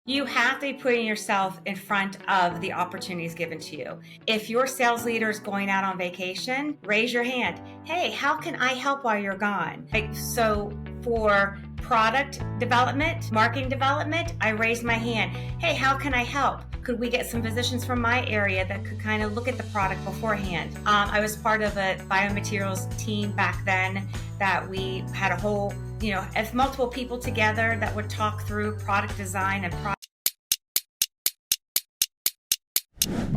You have to be putting yourself in front of the opportunities given to you. If your sales leader is going out on vacation, raise your hand. Hey, how can I help while you're gone? So for product development, marketing development, I raised my hand. Hey, how can I help? Could we get some physicians from my area that could kind of look at the product beforehand? I was part of a biomaterials team back then that we had a whole, as multiple people together that would talk through product design and product.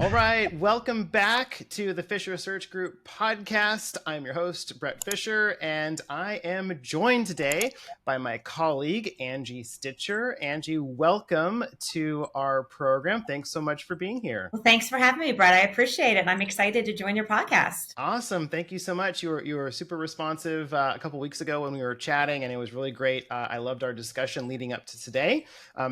All right, welcome back to the Fisher Research Group podcast. I'm your host, Brett Fisher, and I am joined today by my colleague, Angie Stitcher. Angie, welcome to our program. Thanks so much for being here. Well, thanks for having me, Brett. I appreciate it. I'm excited to join your podcast. Awesome. Thank you so much. You were super responsive a couple weeks ago when we were chatting, and it was really great. I loved our discussion leading up to today.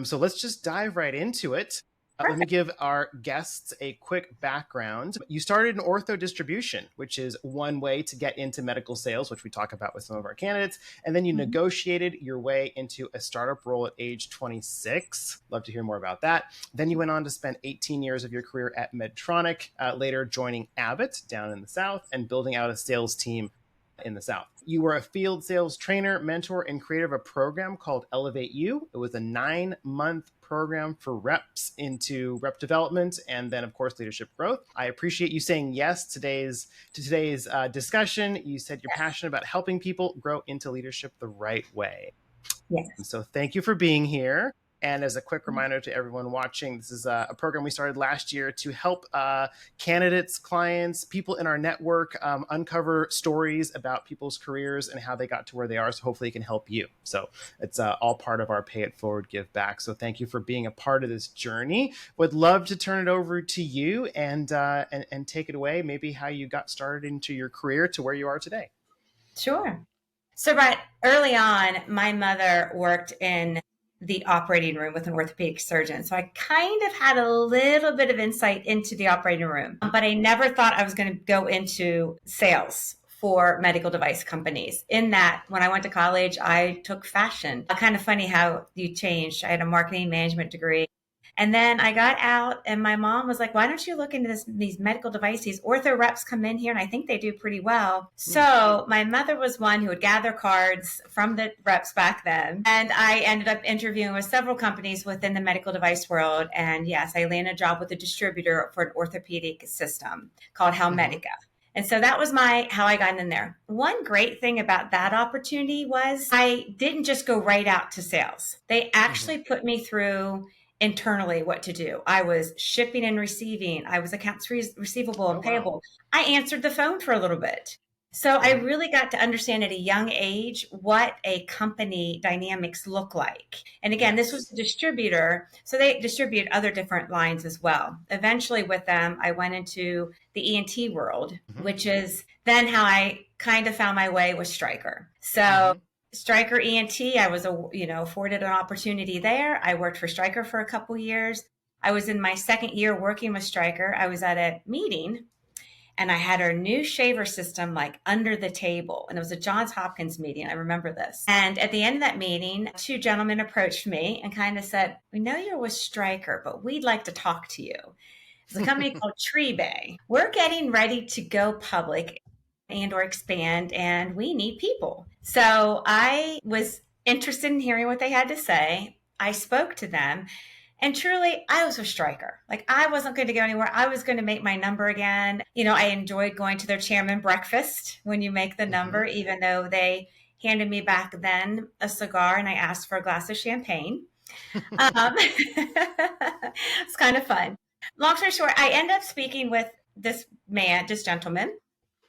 So let's just dive right into it. Let me give our guests a quick background. You started in ortho distribution, which is one way to get into medical sales, which we talk about with some of our candidates. And then you negotiated your way into a startup role at age 26. Love to hear more about that. Then you went on to spend 18 years of your career at Medtronic, later joining Abbott down in the South and building out a sales team in the South. You were a field sales trainer, mentor, and creator of a program called Elevate You. It was a 9-month program for reps into rep development and then, of course, leadership growth. I appreciate you saying yes to today's discussion. You said you're passionate about helping people grow into leadership the right way. Yes. So thank you for being here. And as a quick reminder to everyone watching, this is a program we started last year to help candidates, clients, people in our network uncover stories about people's careers and how they got to where they are. So hopefully it can help you. So it's all part of our Pay It Forward Give Back. So thank you for being a part of this journey. Would love to turn it over to you and take it away, maybe how you got started into your career to where you are today. Sure. So right early on, my mother worked in the operating room with an orthopedic surgeon. So I kind of had a little bit of insight into the operating room, but I never thought I was going to go into sales for medical device companies. In that, when I went to college, I took fashion. Kind of funny how you changed. I had a marketing management degree. And then I got out and my mom was like, why don't you look into these medical devices? Ortho reps come in here and I think they do pretty well. So my mother was one who would gather cards from the reps back then. And I ended up interviewing with several companies within the medical device world. And yes, I landed a job with a distributor for an orthopedic system called Helmetica. And so that was how I got in there. One great thing about that opportunity was I didn't just go right out to sales. They actually put me through internally what to do. I was shipping and receiving. I was accounts receivable and payable. I answered the phone for a little bit. So I really got to understand at a young age what a company dynamics look like. And again, this was a distributor. So they distribute other different lines as well. Eventually with them, I went into the ENT world, which is then how I kind of found my way with Stryker. So Stryker ENT, I was afforded an opportunity there. I worked for Stryker for a couple years. I was in my second year working with Stryker. I was at a meeting and I had our new shaver system like under the table. And it was a Johns Hopkins meeting. I remember this. And at the end of that meeting, 2 gentlemen approached me and kind of said, we know you're with Stryker, but we'd like to talk to you. It's a company called Treebay. We're getting ready to go public and or expand, and we need people. So I was interested in hearing what they had to say. I spoke to them, and truly, I was with Stryker. Like, I wasn't going to go anywhere. I was going to make my number again. I enjoyed going to their chairman breakfast when you make the number, even though they handed me back then a cigar, and I asked for a glass of champagne. It's kind of fun. Long story short, I ended up speaking with this gentleman,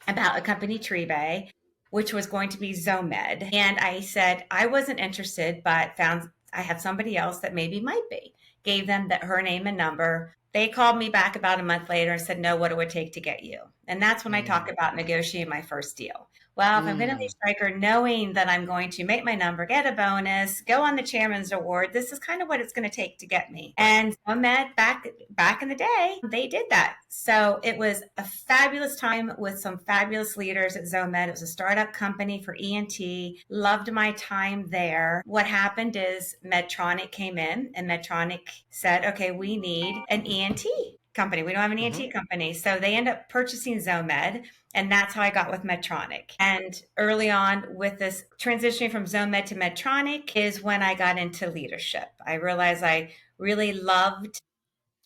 about a company, Treebay, which was going to be Zomed. And I said, I wasn't interested, but found I have somebody else that maybe might be. Gave them her name and number. They called me back about a month later and said, no, what it would take to get you. And that's when I talk about negotiating my first deal. Well, if I'm going to leave Mm. Stryker knowing that I'm going to make my number, get a bonus, go on the chairman's award, this is kind of what it's going to take to get me. Right. And Med back in the day, they did that. So it was a fabulous time with some fabulous leaders at Zomed. It was a startup company for ENT. Loved my time there. What happened is Medtronic came in, and Medtronic said, okay, we need an ENT company. We don't have an Mm-hmm. ENT company. So they end up purchasing Zomed, and that's how I got with Medtronic. And early on with this transitioning from Zomed to Medtronic is when I got into leadership. I realized I really loved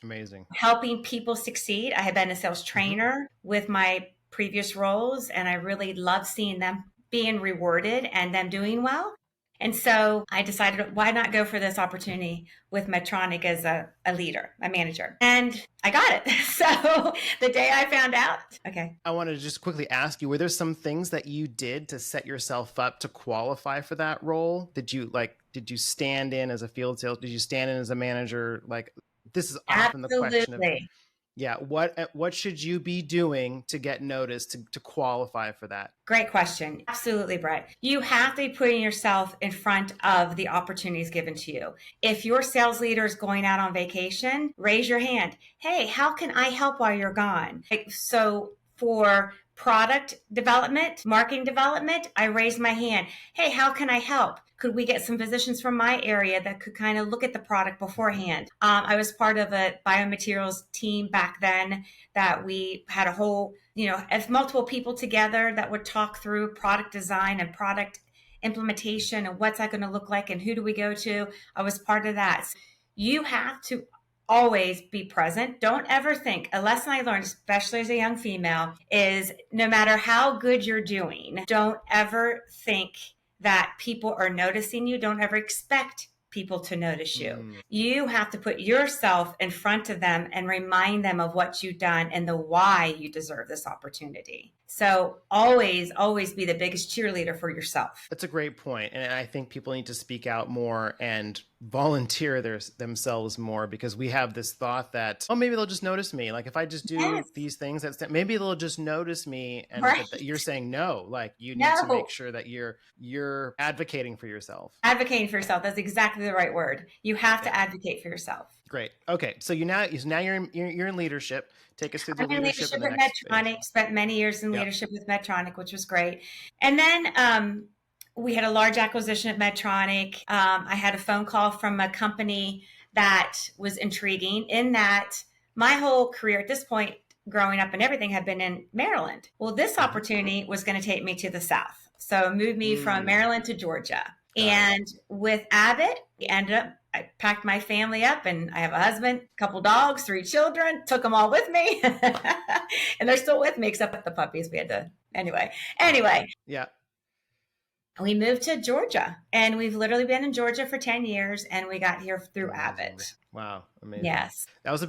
Amazing. helping people succeed. I had been a sales Mm-hmm. trainer with my previous roles, and I really loved seeing them being rewarded and them doing well. And so I decided, why not go for this opportunity with Medtronic as a leader, a manager? And I got it. So the day I found out, okay. I wanted to just quickly ask you, were there some things that you did to set yourself up to qualify for that role? Did you stand in as a field sales? Did you stand in as a manager? Like, this is often the question of, Absolutely. yeah, what should you be doing to get noticed to qualify for that? Great question. Absolutely, Brett. You have to be putting yourself in front of the opportunities given to you. If your sales leader is going out on vacation, raise your hand. Hey, how can I help while you're gone? So for product development, marketing development, I raise my hand. Hey, how can I help? Could we get some physicians from my area that could kind of look at the product beforehand? I was part of a biomaterials team back then that we had a whole, as multiple people together that would talk through product design and product implementation and what's that going to look like and who do we go to. I was part of that. So you have to always be present. Don't ever think, a lesson I learned, especially as a young female, is no matter how good you're doing, don't ever think that people are noticing you. Don't ever expect people to notice you. Mm. You have to put yourself in front of them and remind them of what you've done and the why you deserve this opportunity. So always, always be the biggest cheerleader for yourself. That's a great point. And I think people need to speak out more and volunteer themselves more, because we have this thought that, oh, maybe they'll just notice me. Like if I just do Yes. these things, maybe they'll just notice me. And Right. but you're saying no, like you need to No. make sure that you're advocating for yourself. Advocating for yourself. That's exactly the right word. You have to Yeah. advocate for yourself. Great. Okay. So now you're in leadership. Take us through the I'm in leadership leadership in the with next phase. Medtronic, spent many years in Yep. leadership with Medtronic, which was great. And then we had a large acquisition at Medtronic. I had a phone call from a company that was intriguing in that my whole career at this point, growing up and everything, had been in Maryland. Well, this opportunity was going to take me to the South. So it moved me from Maryland to Georgia. And with Abbott, we ended up, I packed my family up, and I have a husband, a couple dogs, 3 children, took them all with me. And they're still with me, except for the puppies. We had to, anyway. Yeah. We moved to Georgia, and we've literally been in Georgia for 10 years, and we got here through Abbott. Wow. Amazing. Yes. That was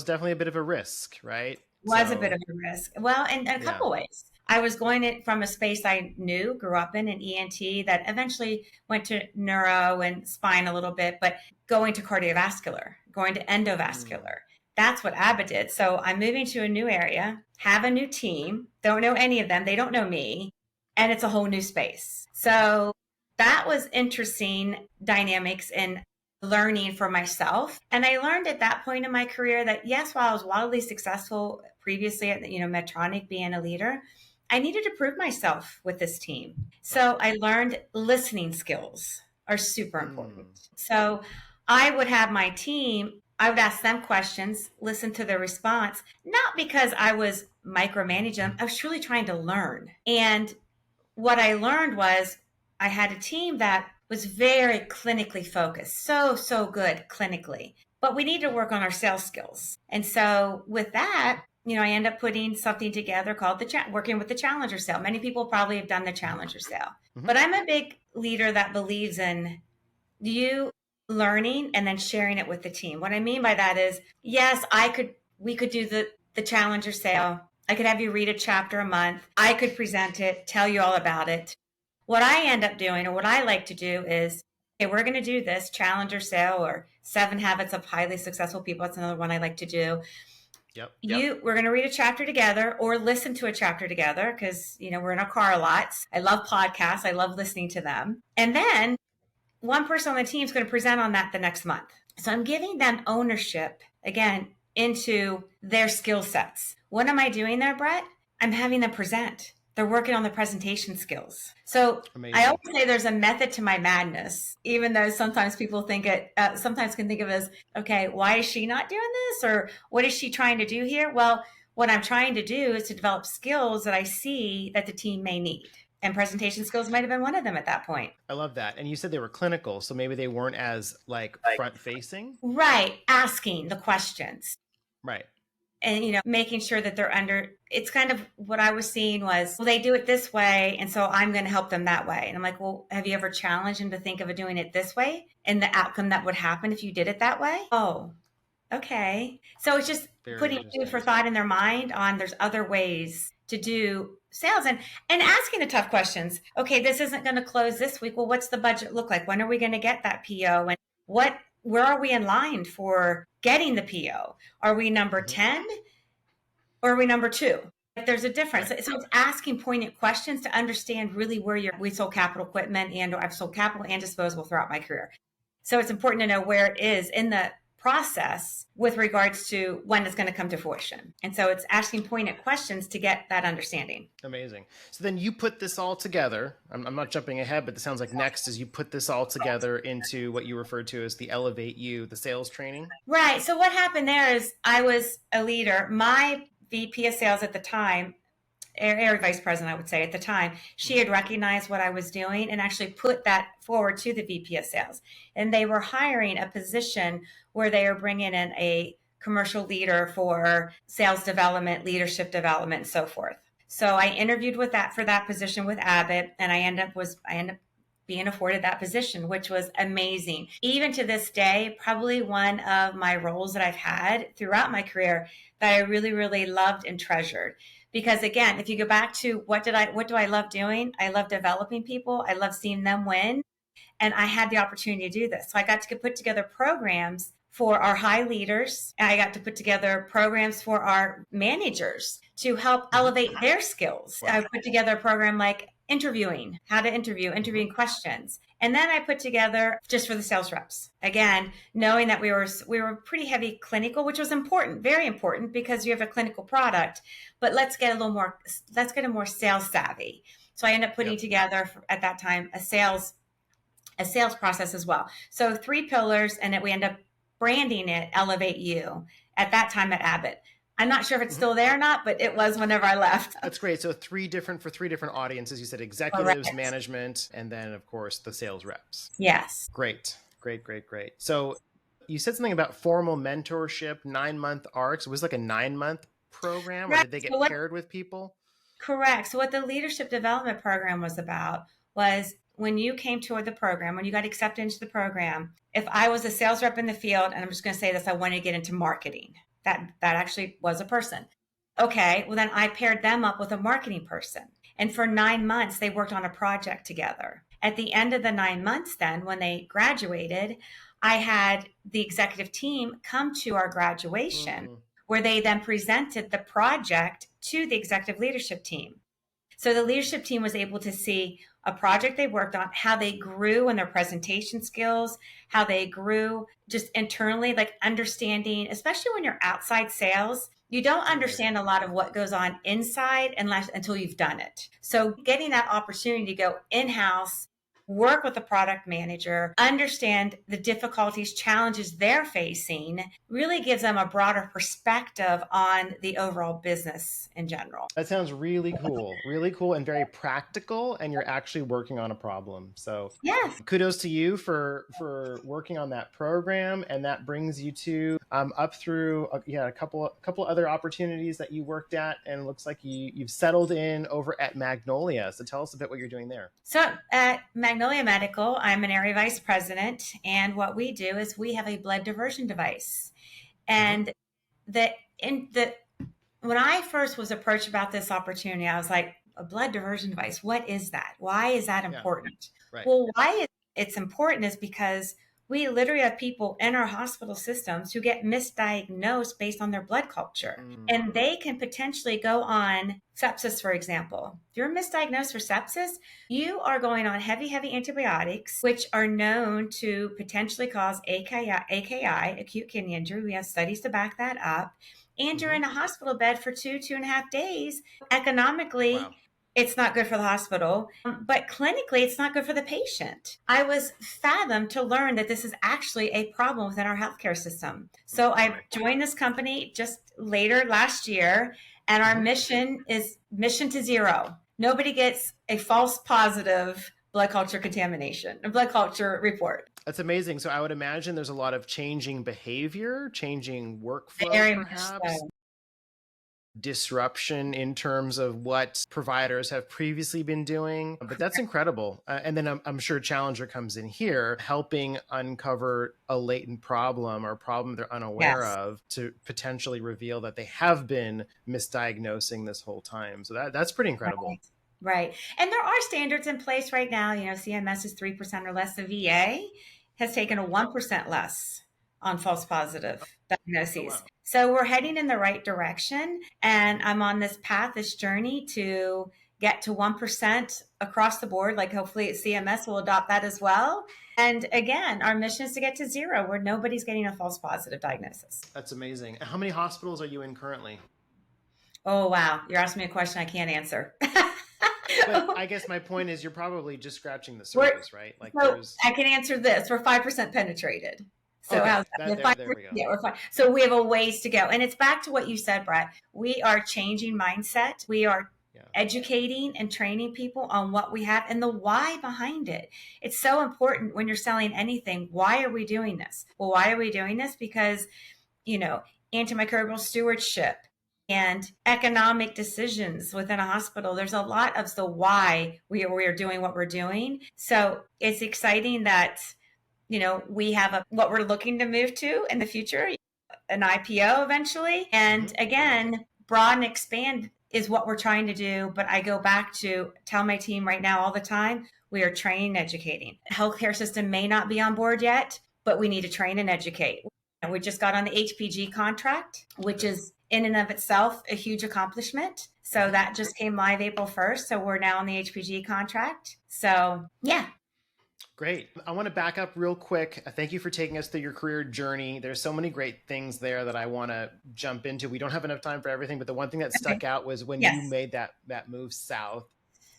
definitely a bit of a risk, right? Was a bit of a risk. Well, in a couple ways. I was going in from a space I knew, grew up in, an ENT, that eventually went to neuro and spine a little bit, but going to cardiovascular, going to endovascular. That's what Abbott did. So I'm moving to a new area, have a new team, don't know any of them, they don't know me, and it's a whole new space. So that was interesting dynamics in learning for myself. And I learned at that point in my career that, yes, while I was wildly successful previously at Medtronic, being a leader, I needed to prove myself with this team. So I learned listening skills are super important. So I would have my team, I would ask them questions, listen to their response, not because I was micromanaging them. I was truly trying to learn. And what I learned was I had a team that was very clinically focused, so good clinically, but we need to work on our sales skills. And so with that, I end up putting something together called working with the challenger sale. Many people probably have done the challenger sale, but I'm a big leader that believes in you learning and then sharing it with the team. What I mean by that is, yes, we could do the challenger sale. I could have you read a chapter a month. I could present it, tell you all about it. What I end up doing, or what I like to do, is, okay, we're going to do this challenger sale or 7 habits of highly successful people. That's another one I like to do. Yep. We're going to read a chapter together or listen to a chapter together because, we're in a car a lot. I love podcasts. I love listening to them. And then one person on the team is going to present on that the next month. So I'm giving them ownership again into their skill sets. What am I doing there, Brett? I'm having them present. They're working on the presentation skills. So Amazing. I always say there's a method to my madness, even though sometimes people sometimes can think of it as, okay, why is she not doing this? Or what is she trying to do here? Well, what I'm trying to do is to develop skills that I see that the team may need. And presentation skills might have been one of them at that point. I love that. And you said they were clinical, so maybe they weren't as front facing. Right. Asking the questions. Right. And, making sure that it's kind of what I was seeing was, well, they do it this way. And so I'm going to help them that way. And I'm like, well, have you ever challenged them to think of doing it this way and the outcome that would happen if you did it that way? Oh, okay. So it's just putting food for thought in their mind on there's other ways to do sales and asking the tough questions. Okay, this isn't going to close this week. Well, what's the budget look like? When are we going to get that PO? And where are we in line for getting the PO? Are we number 10 or are we number 2? If there's a difference. Right. So it's asking poignant questions to understand really where we sold capital equipment I've sold capital and disposable throughout my career. So it's important to know where it is in the process with regards to when it's going to come to fruition. And so it's asking poignant questions to get that understanding. Amazing. So then you put this all together. I'm not jumping ahead, but it sounds like next is you put this all together into what you referred to as the Elevate You, the sales training. Right. So what happened there is I was a leader. My VP of sales at the time, area vice president, I would say at the time, she had recognized what I was doing and actually put that forward to the VP of sales. And they were hiring a position where they were bringing in a commercial leader for sales development, leadership development, and so forth. So I interviewed for that position with Abbott, and I ended up being afforded that position, which was amazing. Even to this day, probably one of my roles that I've had throughout my career that I really, really loved and treasured. Because again, if you go back to what do I love doing? I love developing people. I love seeing them win. And I had the opportunity to do this. So I got to put together programs for our high leaders. I got to put together programs for our managers to help elevate their skills. Wow. I put together a program like interviewing, how to interviewing questions. And then I put together just for the sales reps. Again, knowing that we were pretty heavy clinical, which was important, very important because you have a clinical product, but let's get a more sales savvy. So I ended up putting together at that time a sales process as well. So 3 pillars, and we end up branding it Elevate You at that time at Abbott. I'm not sure if it's still there or not, but it was whenever I left. That's great. So 3 different audiences. You said executives, Correct. Management, and then of course the sales reps. Yes. Great. So you said something about formal mentorship, 9-month arcs. It was like a 9-month program, or did they get paired with people? Correct. So what the leadership development program was about was when you came toward the program, when you got accepted into the program, if I was a sales rep in the field, and I'm just going to say this, I wanted to get into marketing. That actually was a person. Okay, well then I paired them up with a marketing person. And for 9 months, they worked on a project together. At the end of the 9 months then, when they graduated, I had the executive team come to our graduation where they then presented the project to the executive leadership team. So the leadership team was able to see a project they worked on, how they grew in their presentation skills, how they grew just internally, like understanding, especially when you're outside sales, you don't understand a lot of what goes on inside until you've done it. So getting that opportunity to go in-house, work with the product manager, understand the difficulties, challenges they're facing, really gives them a broader perspective on the overall business in general. That sounds really cool and very practical, and you're actually working on a problem. So yes, kudos to you for working on that program, and that brings you to up through a couple other opportunities that you worked at, and it looks like you've settled in over at Magnolia. So tell us a bit what you're doing there. So at Magnolia Medical, I'm an area vice president, and what we do is we have a blood diversion device. And when I first was approached about this opportunity, I was like, a blood diversion device, what is that? Why is that important? Right. Well, why it's important is because We literally have people in our hospital systems who get misdiagnosed based on their blood culture. And they can potentially go on sepsis, for example. If you're misdiagnosed for sepsis, you are going on heavy, heavy antibiotics, which are known to potentially cause AKI, acute kidney injury. We have studies to back that up. And you're in a hospital bed for 2.5 days. Economically, Wow. it's not good for the hospital, but clinically, it's not good for the patient. I was fathomed to learn that this is actually a problem within our healthcare system. So I joined this company just later last year, and our mission is mission to zero. Nobody gets a false positive blood culture contamination, a blood culture report. That's amazing. So I would imagine there's a lot of changing behavior, changing workflow, Very much perhaps. so. Disruption in terms of what providers have previously been doing. But that's incredible. And then I'm sure Challenger comes in here, helping uncover a latent problem or a problem they're unaware of to potentially reveal that they have been misdiagnosing this whole time. So that's pretty incredible. Right. And there are standards in place right now. CMS is 3% or less. The VA has taken a 1% less on false positive diagnoses. Oh, wow. So we're heading in the right direction. And I'm on this path, this journey to get to 1% across the board. Like hopefully CMS will adopt that as well. And again, our mission is to get to zero where nobody's getting a false positive diagnosis. That's amazing. How many hospitals are you in currently? Oh, wow. You're asking me a question I can't answer. But I guess my point is you're probably just scratching the surface, right? Like I can answer this. We're 5% penetrated. So how's that? There we go. Yeah, we're fine. So we have a ways to go. And it's back to what you said, Brett. We are changing mindset. We are educating and training people on what we have and the why behind it. It's so important when you're selling anything. Why are we doing this? Well, why are we doing this? Because, antimicrobial stewardship and economic decisions within a hospital. There's a lot of the why we are doing what we're doing. So it's exciting that, we have what we're looking to move to in the future, an IPO eventually. And again, broad and expand is what we're trying to do. But I go back to tell my team right now all the time, we are training and educating. The healthcare system may not be on board yet, but we need to train and educate. We just got on the HPG contract, which is in and of itself a huge accomplishment. So that just came live April 1st. So we're now on the HPG contract. So yeah. Great. I want to back up real quick. Thank you for taking us through your career journey. There's so many great things there that I want to jump into. We don't have enough time for everything, but the one thing that stuck out was when you made that move south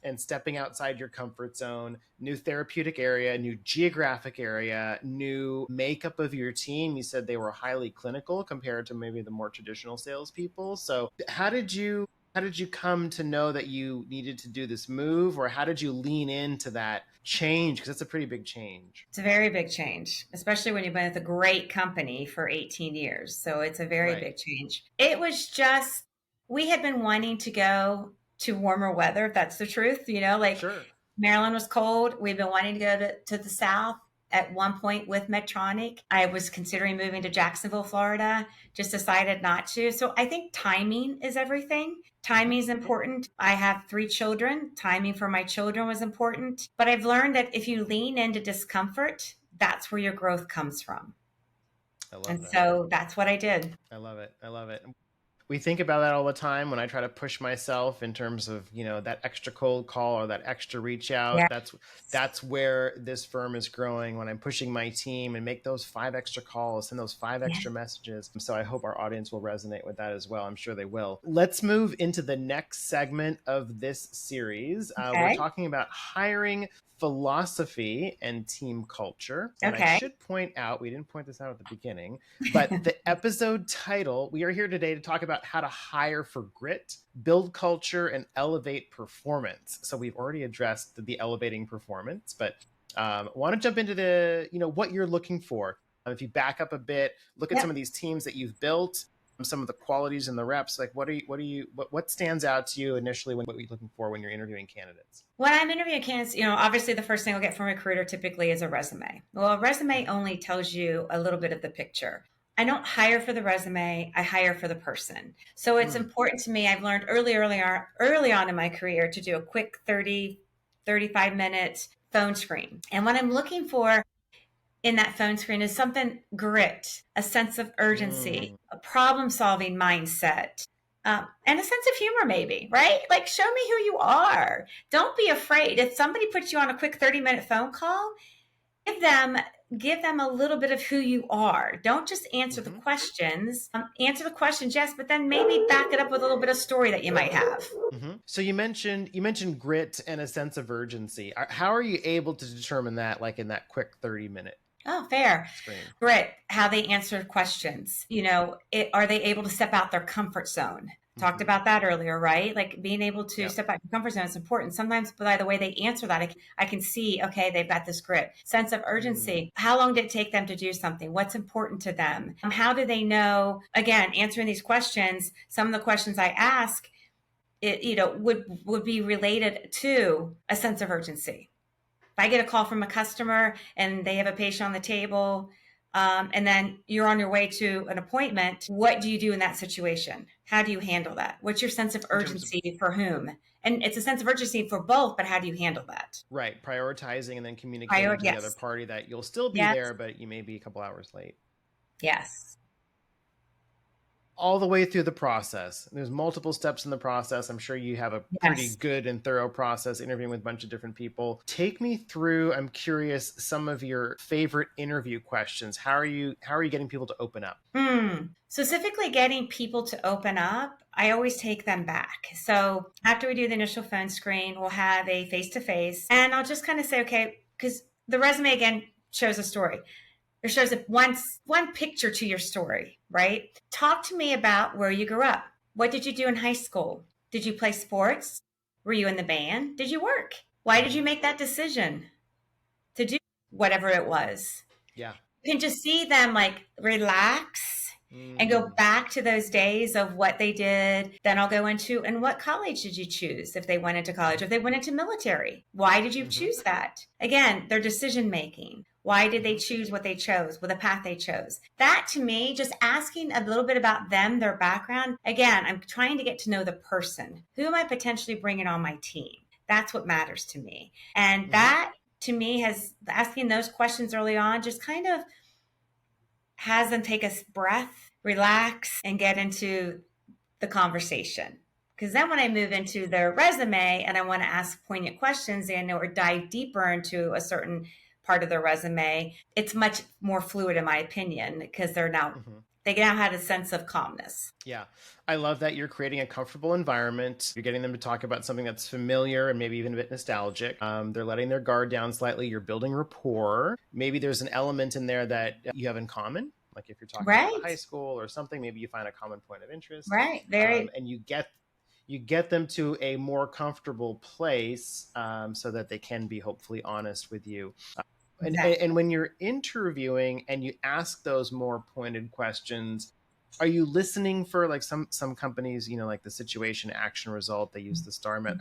and stepping outside your comfort zone, new therapeutic area, new geographic area, new makeup of your team. You said they were highly clinical compared to maybe the more traditional salespeople. So how did you come to know that you needed to do this move, or how did you lean into that change? Because that's a pretty big change. It's a very big change, especially when you've been with a great company for 18 years. So it's a very big change. It was just, we had been wanting to go to warmer weather, if that's the truth. Maryland was cold. We've been wanting to go to the South. At one point with Medtronic, I was considering moving to Jacksonville, Florida, just decided not to. So I think timing is everything. Timing is important. I have 3 children. Timing for my children was important. But I've learned that if you lean into discomfort, that's where your growth comes from. So that's what I did. I love it. We think about that all the time when I try to push myself in terms of, that extra cold call or that extra reach out. Yeah. That's where this firm is growing, when I'm pushing my team and make those 5 extra calls and those 5 extra messages. So I hope our audience will resonate with that as well. I'm sure they will. Let's move into the next segment of this series. We're talking about hiring philosophy and team culture. And I should point out, we didn't point this out at the beginning, but the episode title, we are here today to talk about how to hire for grit, build culture, and elevate performance. So we've already addressed the elevating performance, but want to jump into the, what you're looking for. If you back up a bit, look at some of these teams that you've built, some of the qualities and the reps, like what stands out to you initially what you're looking for when you're interviewing candidates? When I'm interviewing candidates, obviously the first thing I'll get from a recruiter typically is a resume. Well, a resume only tells you a little bit of the picture. I don't hire for the resume, I hire for the person. So it's important to me. I've learned early on in my career to do a quick 30, 35 minute phone screen. And what I'm looking for in that phone screen is something grit, a sense of urgency, Mm. a problem solving mindset, and a sense of humor, maybe, right? Like, show me who you are. Don't be afraid. If somebody puts you on a quick 30-minute phone call, give them give them a little bit of who you are. Don't just answer the Hmm. questions. Answer the questions, yes, but then maybe back it up with a little bit of story that you might have. Hmm. So you mentioned grit and a sense of urgency. How are you able to determine that, like in that quick 30-minute Oh, fair. screen? Grit, how they answer questions. Are they able to step out their comfort zone? Talked Hmm. about that earlier, right? Like being able to Yep. step out your comfort zone is important. Sometimes by the way they answer that, I can see, okay, they've got this grit. Sense of Mm. urgency. How long did it take them to do something? What's important to them? How do they know? Again, answering these questions, some of the questions I ask, would be related to a sense of urgency. If I get a call from a customer and they have a patient on the table, and then you're on your way to an appointment, what do you do in that situation? How do you handle that? What's your sense of In terms of, urgency for whom? And it's a sense of urgency for both, but how do you handle that? right, prioritizing and then communicating to the other Yes, party that you'll still be yes, there, but you may be a couple hours late. yes, All the way through the process. There's multiple steps in the process. I'm sure you have a pretty yes. good and thorough process interviewing with a bunch of different people. Take me through, I'm curious, some of your favorite interview questions. How are you getting people to open up? Specifically getting people to open up, I always take them back. So after we do the initial phone screen, we'll have a face to face, and I'll just kind of say, okay, because the resume again shows a story. It shows one picture to your story, right? Talk to me about where you grew up. What did you do in high school? Did you play sports? Were you in the band? Did you work? Why did you Hmm. make that decision to do whatever it was? Yeah. You can just see them like relax and go Mm. back to those days of what they did. Then I'll go into, and what college did you choose if they went into college, if they went into military? Why did you Hmm. choose that? Again, their decision making. Why did they Hmm. choose what they chose, with the path they chose? That to me, just asking a little bit about them, their background. Again, I'm trying to get to know the person. Who am I potentially bringing on my team? That's what matters to me. And Hmm. that to me has asking those questions early on just kind of has them take a breath, relax, and get into the conversation. Because then when I move into their resume and I want to ask poignant questions and or dive deeper into a certain part of their resume, it's much more fluid in my opinion because Hmm. they now have a sense of calmness. Yeah. I love that you're creating a comfortable environment. You're getting them to talk about something that's familiar and maybe even a bit nostalgic. They're letting their guard down slightly. You're building rapport. Maybe there's an element in there that you have in common. Like if you're talking about a Right. high school or something, maybe you find a common point of interest, Right. Very and you get them to a more comfortable place, so that they can be hopefully honest with you. And exactly. when you're interviewing and you ask those more pointed questions, are you listening for, like, some companies, like the situation action result, they use the star met.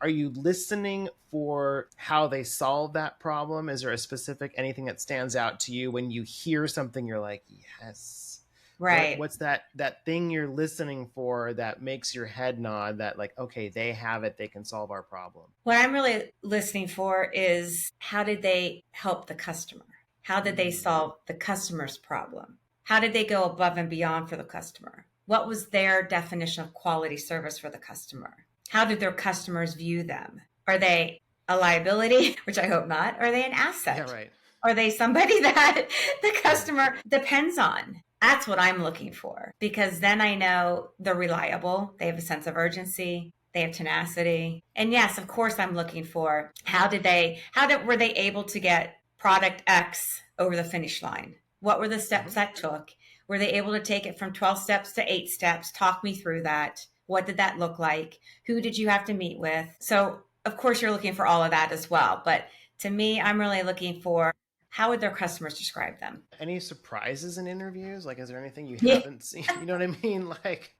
Are you listening for how they solve that problem? Is there a specific anything that stands out to you when you hear something you're like, yes? Right. What's that thing you're listening for that makes your head nod, that like, okay, they have it, they can solve our problem? What I'm really listening for is how did they help the customer? How did they Mm. solve the customer's problem? How did they go above and beyond for the customer? What was their definition of quality service for the customer? How did their customers view them? Are they a liability, which I hope not? Are they an Yeah, asset? right. Are they somebody that the Hmm. customer depends on? That's what I'm looking for because then I know they're reliable. They have a sense of urgency. They have tenacity. And yes, of course, I'm looking for were they able to get product X over the finish line? What were the steps Hmm. that took? Were they able to take it from 12 steps to 8 steps? Talk me through that. What did that look like? Who did you have to meet with? So, of course, you're looking for all of that as well. But to me, I'm really looking for how would their customers describe them? Any surprises in interviews? Like, is there anything you Yeah. haven't seen? You know what I mean? Like,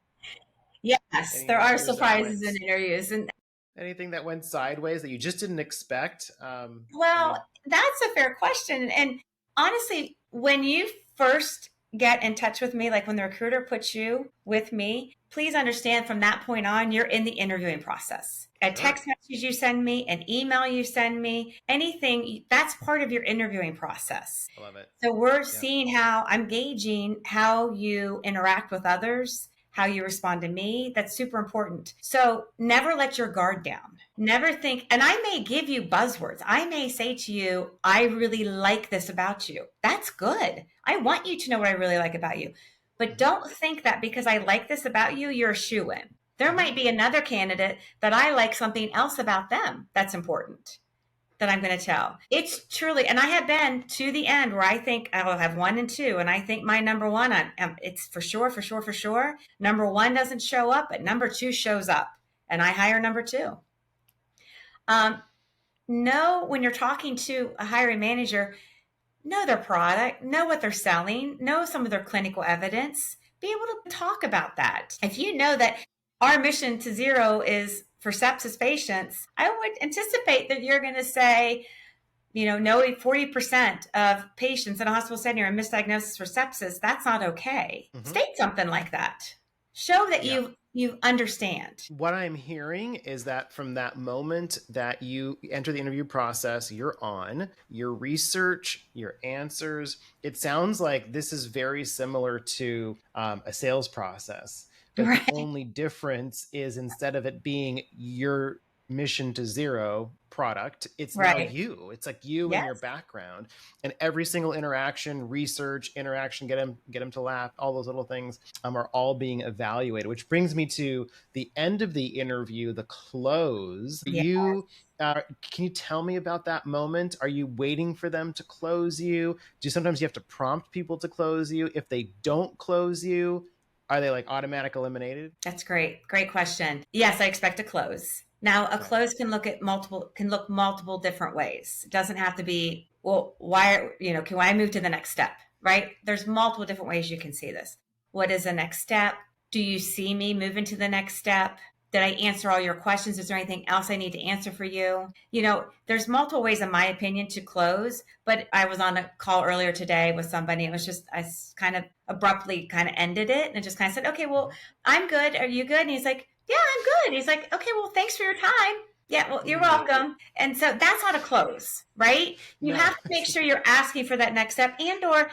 Yes, any there are interviews that surprises went in interviews. And anything that went sideways that you just didn't expect? I well, mean, that's a fair question. And honestly, when you first get in touch with me, like when the recruiter puts you with me, please understand from that point on, you're in the interviewing process. A sure. text message messages you send me, an email you send me, anything, that's part of your interviewing process. I love it. So we're Yeah. seeing how I'm gauging how you interact with others, how you respond to me. That's super important. So never let your guard down. Never think, and I may give you buzzwords. I may say to you, I really like this about you. That's good. I want you to know what I really like about you. But don't think that because I like this about you, you're a shoo-in. There might be another candidate that I like something else about them that's important that I'm going to tell. It's truly, and I have been to the end where I think I will have 1 and 2, and I think my number one, it's for sure, for sure, for sure. Number 1 doesn't show up, but number 2 shows up, and I hire number 2. Know when you're talking to a hiring manager, know their product, know what they're selling, know some of their clinical evidence, be able to talk about that. If you know that our mission to zero is for sepsis patients, I would anticipate that you're going to say, no, 40% of patients in a hospital setting are misdiagnosis for sepsis. That's not okay. State something like that. Show that you understand. What I'm hearing is that from that moment that you enter the interview process, you're on your research, your answers. It sounds like this is very similar to a sales process. But Right. the only difference is instead of it being your mission to zero product, it's now Right. you. It's like you and Yes. your background, and every single interaction, research, interaction, get them to laugh, all those little things are all being evaluated, which brings me to the end of the interview, the close. Yes. Can you tell me about that moment? Are you waiting for them to close you? Do sometimes you have to prompt people to close you? If they don't close you, are they like automatic eliminated? That's great. Great question. Yes, I expect a close. Now, a close can look multiple different ways. It doesn't have to be, well, can I move to the next step, right? There's multiple different ways you can see this. What is the next step? Do you see me moving to the next step? Did I answer all your questions? Is there anything else I need to answer for you? There's multiple ways, in my opinion, to close. But I was on a call earlier today with somebody. It was just, I kind of abruptly kind of ended it and just kind of said, okay, well, I'm good. Are you good? And he's like, yeah, I'm good. He's like, okay, well, thanks for your time. Yeah, well, you're welcome. And so that's not a close, right? You have to make sure you're asking for that next step, or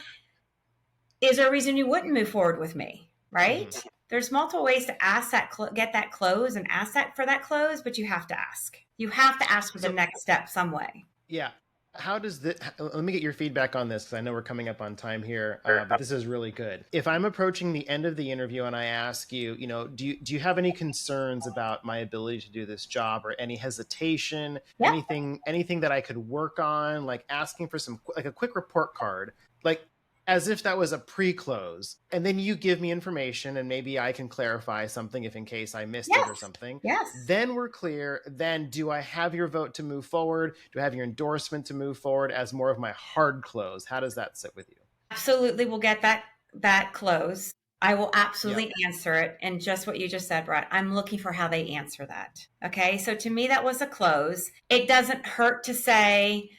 is there a reason you wouldn't move forward with me, right? There's multiple ways to ask that, get that close and ask that for that close, but you have to ask. You have to ask for the next step some way. Yeah. How does this, let me get your feedback on this because I know we're coming up on time here, but this is really good. If I'm approaching the end of the interview and I ask you, do you have any concerns about my ability to do this job or any hesitation, anything that I could work on, like asking for like a quick report card, like as if that was a pre-close, and then you give me information and maybe I can clarify something if in case I missed it or something. Yes. Then we're clear. Then do I have your vote to move forward? Do I have your endorsement to move forward as more of my hard close? How does that sit with you? Absolutely. We'll get that close. I will absolutely answer it. And just what you just said, Brett, I'm looking for how they answer that. Okay. So to me, that was a close. It doesn't hurt to say,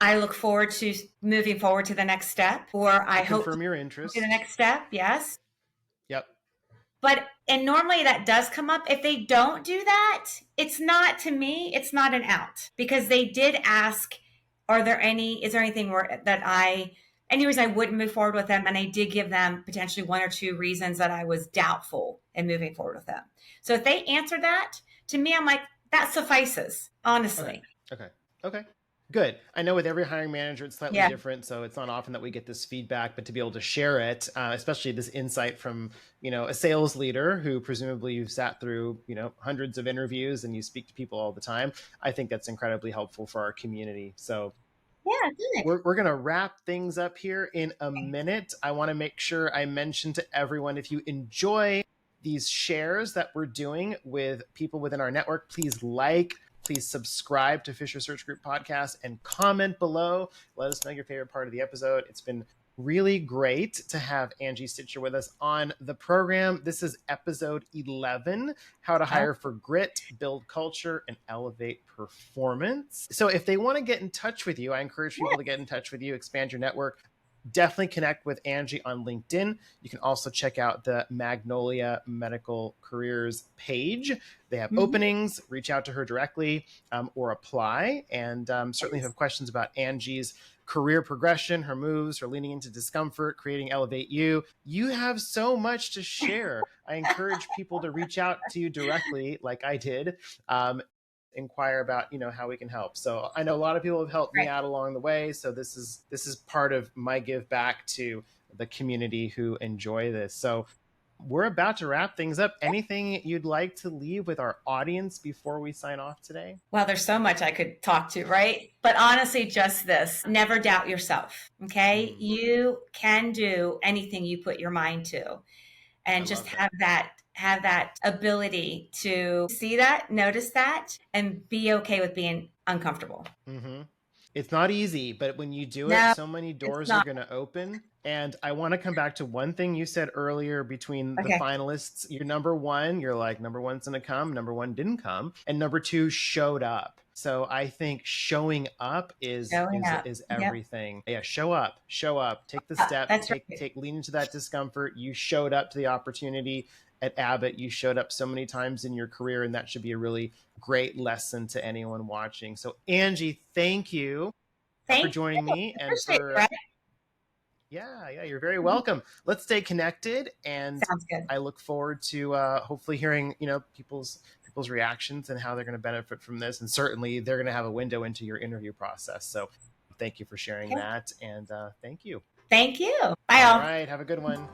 I look forward to moving forward to the next step, or I hope confirm your interest to the next step. Yes. Yep. And normally that does come up. If they don't do that, it's not, to me, it's not an out, because they did ask, is there anything any reason I wouldn't move forward with them? And I did give them potentially 1 or 2 reasons that I was doubtful in moving forward with them. So if they answer that, to me, I'm like, that suffices, honestly. Okay. Good. I know with every hiring manager, it's slightly different. So it's not often that we get this feedback, but to be able to share it, especially this insight from, a sales leader who presumably you've sat through, hundreds of interviews and you speak to people all the time. I think that's incredibly helpful for our community. So we're going to wrap things up here in a minute. I want to make sure I mention to everyone, if you enjoy these shares that we're doing with people within our network, please subscribe to Fisher Search Group Podcast and comment below. Let us know your favorite part of the episode. It's been really great to have Angie Stitcher with us on the program. This is episode 11, How to Hire for Grit, Build Culture, and Elevate Performance. So if they want to get in touch with you, I encourage people to get in touch with you, expand your network. definitely connect with Angie on LinkedIn. You can also check out the Magnolia Medical Careers page. They have openings. Reach out to her directly or apply. And certainly, if you have questions about Angie's career progression, her moves, her leaning into discomfort, creating Elevate You, you have so much to share. I encourage people to reach out to you directly, like I did. Inquire about how we can help. So I know a lot of people have helped me Right. out along the way, so this is part of my give back to the community who enjoy this. So we're about to wrap things up. Anything you'd like to leave with our audience before we sign off today? Well, there's so much I could talk to, right? But honestly, just this: never doubt yourself. Okay. You can do anything you put your mind to, I and just love that. have that ability to see that, notice that, and be okay with being uncomfortable. Mm-hmm. It's not easy, but when you do it, No, so many it's doors are not. going to open. And I want to come back to one thing you said earlier between the Okay. finalists. You're number one, you're like, number one's going to come, number one didn't come, and number two showed up. So I think showing up is Showing up. Yep. everything. Yeah, show up, take the step, That's right. lean into that discomfort. You showed up to the opportunity at Abbott. You showed up so many times in your career, and that should be a really great lesson to anyone watching. So Angie, thank you for Thank joining you. me and Appreciate it, for right? yeah, you're very welcome. Let's stay connected, and Sounds good. I look forward to hopefully hearing people's reactions and how they're going to benefit from this, and certainly they're going to have a window into your interview process. So thank you for sharing Okay. that, and thank you. Thank you. Bye, All all. right, have a good one.